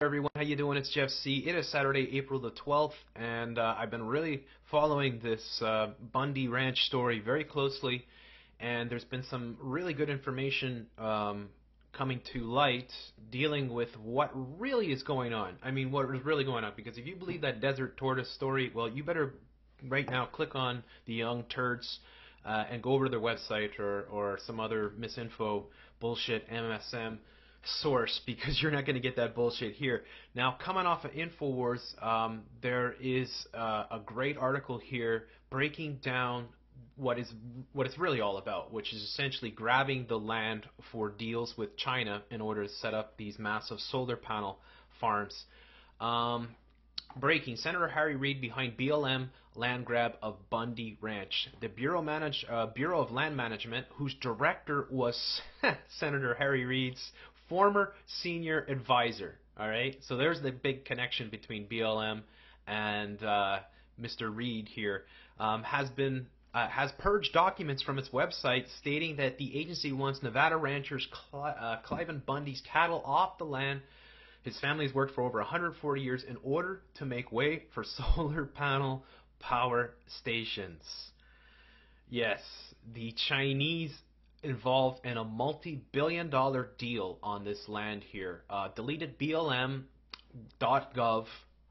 Everyone, how you doing? It's Jeff C. It is Saturday, April the 12th, and I've been really following this Bundy Ranch story very closely, and there's been some really good information coming to light dealing with what really is going on. I mean, what is really going on, because if you believe that desert tortoise story, well, you better right now click on the Young Turds and go over to their website or some other misinfo bullshit MSM source, because you're not going to get that bullshit here. Now, coming off of InfoWars, there is a great article here breaking down what it's really all about, which is essentially grabbing the land for deals with China in order to set up these massive solar panel farms. Breaking: Senator Harry Reid behind BLM land grab of Bundy Ranch. The Bureau of Land Management, whose director was Senator Harry Reid's former senior advisor. All right, so there's the big connection between BLM and Mr. Reid here. Has purged documents from its website stating that the agency wants Nevada ranchers Cliven Bundy's cattle off the land his family has worked for over 140 years in order to make way for solar panel power stations. Yes, the Chinese involved in a multi-billion-dollar deal on this land here. Deleted BLM.gov,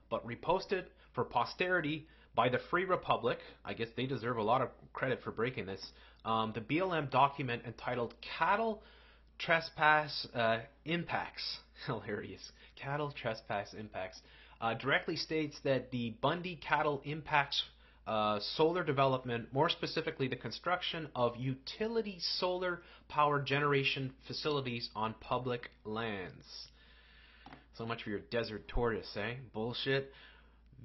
but reposted for posterity by the Free Republic. I guess they deserve a lot of credit for breaking this. The BLM document entitled Cattle Trespass Impacts. Hilarious. Cattle Trespass Impacts. Directly states that the Bundy cattle impacts solar development, more specifically the construction of utility solar power generation facilities on public lands. So much for your desert tortoise, eh? Bullshit.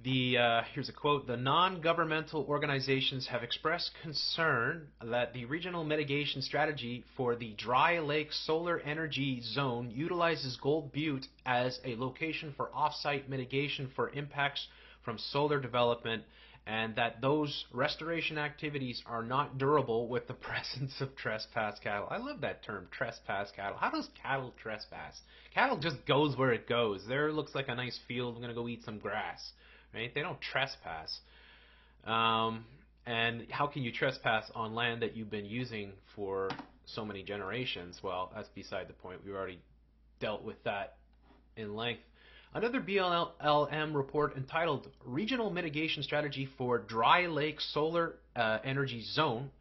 Here's a quote: the non-governmental organizations have expressed concern that the regional mitigation strategy for the Dry Lake Solar Energy Zone utilizes Gold Butte as a location for off-site mitigation for impacts from solar development, and that those restoration activities are not durable with the presence of trespass cattle. I love that term, trespass cattle. How does cattle trespass? Cattle just goes where it goes. There looks like a nice field. I'm going to go eat some grass. Right? They don't trespass. And how can you trespass on land that you've been using for so many generations? Well, that's beside the point. We've already dealt with that in length. Another BLM report entitled Regional Mitigation Strategy for Dry Lake Solar Energy Zone,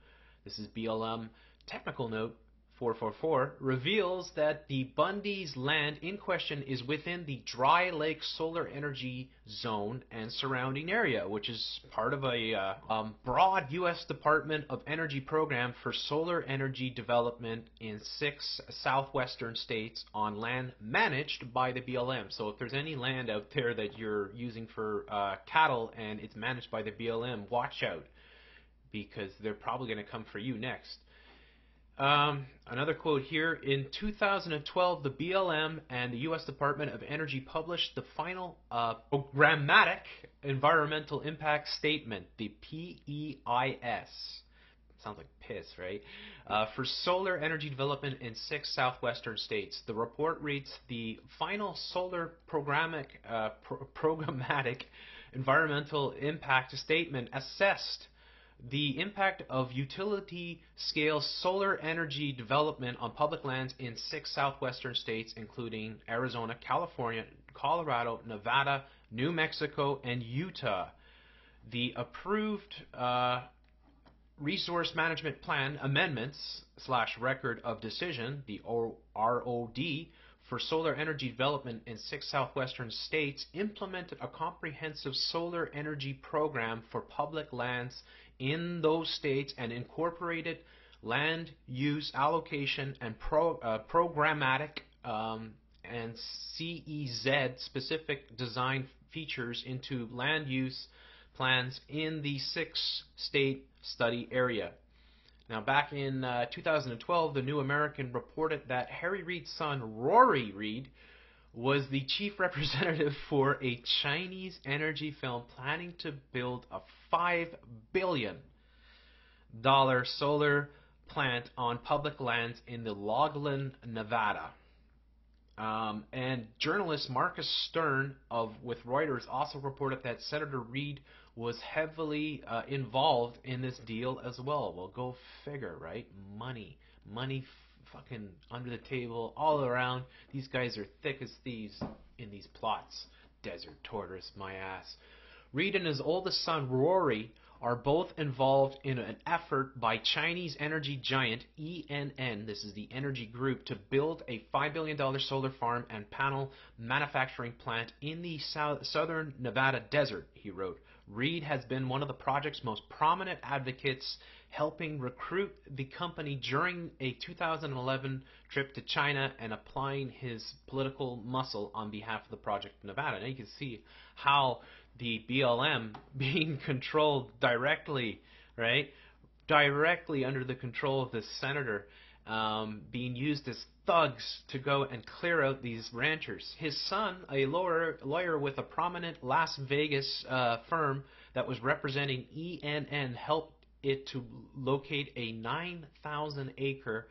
this is BLM technical note 444, reveals that the Bundy's land in question is within the Dry Lake Solar Energy Zone and surrounding area, which is part of a broad U.S. Department of Energy program for solar energy development in 6 southwestern states on land managed by the BLM. So if there's any land out there that you're using for cattle and it's managed by the BLM, watch out, because they're probably going to come for you next. Another quote here: in 2012, the BLM and the U.S. Department of Energy published the final programmatic environmental impact statement, the PEIS. Sounds like piss, right? For solar energy development in 6 southwestern states. The report reads: the final solar programmatic environmental impact statement assessed the impact of utility-scale solar energy development on public lands in 6 southwestern states, including Arizona, California, Colorado, Nevada, New Mexico, and Utah. The approved Resource Management Plan Amendments / Record of Decision, the ROD, for solar energy development in 6 southwestern states implemented a comprehensive solar energy program for public lands in those states and incorporated land use allocation and programmatic and CEZ specific design features into land use plans in the 6-state study area. Now, back in 2012, the New American reported that Harry Reid's son, Rory Reid, was the chief representative for a Chinese energy firm planning to build a $5 billion solar plant on public lands in the Loveland, Nevada. And journalist Marcus Stern with Reuters also reported that Senator Reid was heavily involved in this deal as well. Well, go figure, right? Money, fucking under the table, all around. These guys are thick as thieves in these plots. Desert tortoise, my ass. Reid and his oldest son Rory are both involved in an effort by Chinese energy giant ENN, this is the energy group, to build a $5 billion solar farm and panel manufacturing plant in the southern Nevada desert, he wrote. Reid has been one of the project's most prominent advocates, helping recruit the company during a 2011 trip to China and applying his political muscle on behalf of the project in Nevada. Now you can see how the BLM being controlled directly, right? Directly under the control of this senator, being used as thugs to go and clear out these ranchers. His son, a lawyer with a prominent Las Vegas firm that was representing ENN, helped it to locate a 9,000-acre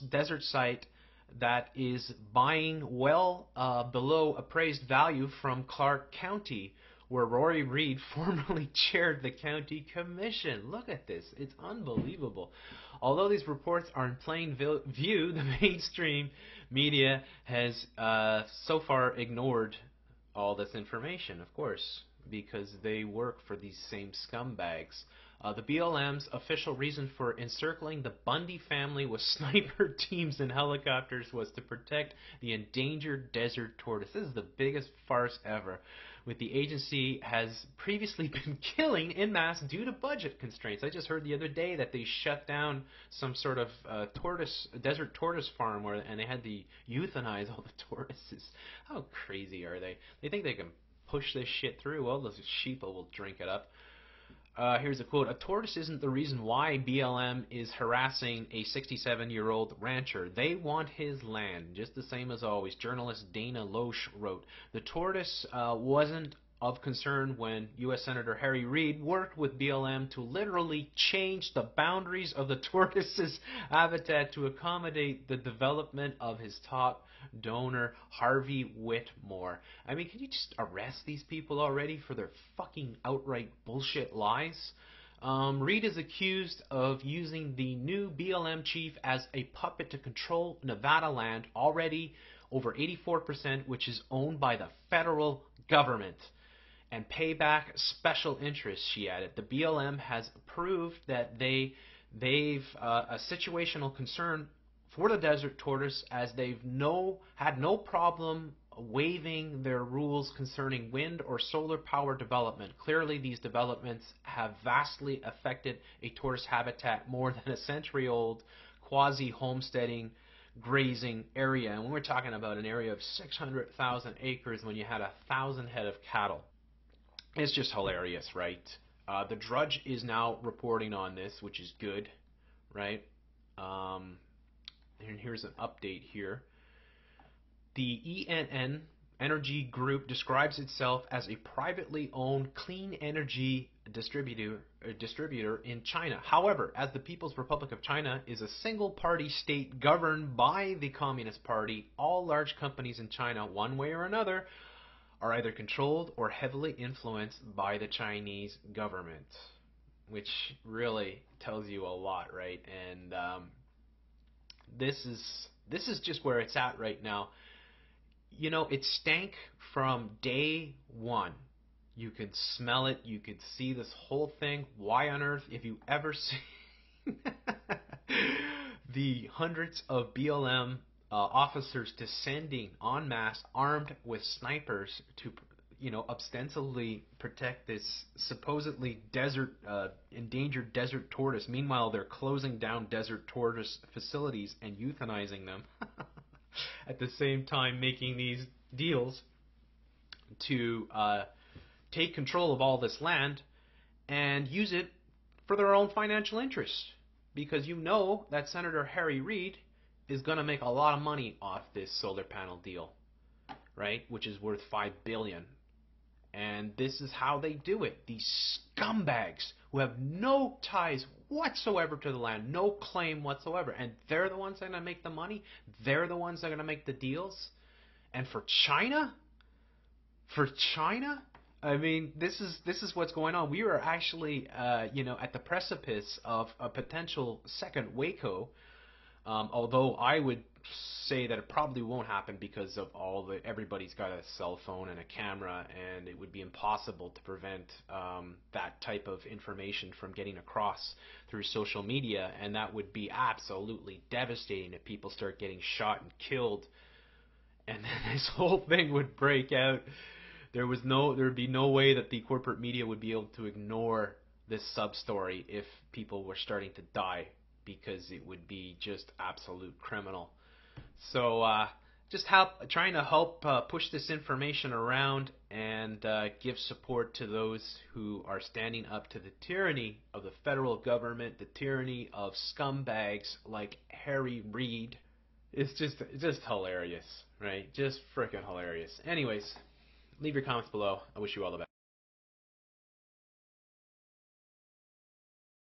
desert site that is buying well below appraised value from Clark County, where Rory Reid formerly chaired the county commission. Look at this. It's unbelievable. Although these reports are in plain view, the mainstream media has so far ignored all this information, of course, because they work for these same scumbags. The BLM's official reason for encircling the Bundy family with sniper teams and helicopters was to protect the endangered desert tortoise. This is the biggest farce ever, with the agency has previously been killing en masse due to budget constraints. I just heard the other day that they shut down some sort of desert tortoise farm and they had to euthanize all the tortoises. How crazy are they? They think they can push this shit through. Well, those sheep will drink it up. Here's a quote. A tortoise isn't the reason why BLM is harassing a 67-year-old rancher. They want his land, just the same as always. Journalist Dana Loesch wrote. The tortoise wasn't of concern when U.S. Senator Harry Reid worked with BLM to literally change the boundaries of the tortoise's habitat to accommodate the development of his top donor, Harvey Whitmore. I mean, can you just arrest these people already for their fucking outright bullshit lies? Reid is accused of using the new BLM chief as a puppet to control Nevada land, already over 84%, which is owned by the federal government, and pay back special interests, she added. The BLM has proved that they've a situational concern for the desert tortoise, as they've had no problem waiving their rules concerning wind or solar power development. Clearly, these developments have vastly affected a tortoise habitat more than a century-old quasi-homesteading grazing area. And when we're talking about an area of 600,000 acres when you had 1,000 head of cattle, it's just hilarious, right? The Drudge is now reporting on this, which is good, right? And here's an update here. The ENN Energy Group describes itself as a privately owned clean energy distributor in China. However, as the People's Republic of China is a single-party state governed by the Communist Party, all large companies in China, one way or another, are either controlled or heavily influenced by the Chinese government, which really tells you a lot, right? And this is just where it's at right now. You know, it stank from day one. You could smell it. You could see this whole thing. Why on earth, if you ever see the hundreds of BLM officers descending en masse, armed with snipers to, ostensibly protect this supposedly endangered desert tortoise. Meanwhile, they're closing down desert tortoise facilities and euthanizing them. At the same time making these deals to take control of all this land and use it for their own financial interests. Because you know that Senator Harry Reid is going to make a lot of money off this solar panel deal, right? Which is worth $5 billion. And this is how they do it. These scumbags who have no ties whatsoever to the land, no claim whatsoever. And they're the ones that are going to make the money. They're the ones that are going to make the deals. And for China? For China? I mean, this is what's going on. We are actually, at the precipice of a potential second Waco. Although I would say that it probably won't happen because of everybody's got a cell phone and a camera, and it would be impossible to prevent that type of information from getting across through social media, and that would be absolutely devastating if people start getting shot and killed, and then this whole thing would break out. There would be no way that the corporate media would be able to ignore this sub story if people were starting to die, because it would be just absolute criminal. So trying to help push this information around and give support to those who are standing up to the tyranny of the federal government, the tyranny of scumbags like Reid. It's just hilarious, right? Just freaking hilarious. Anyways, leave your comments below. I wish you all the best.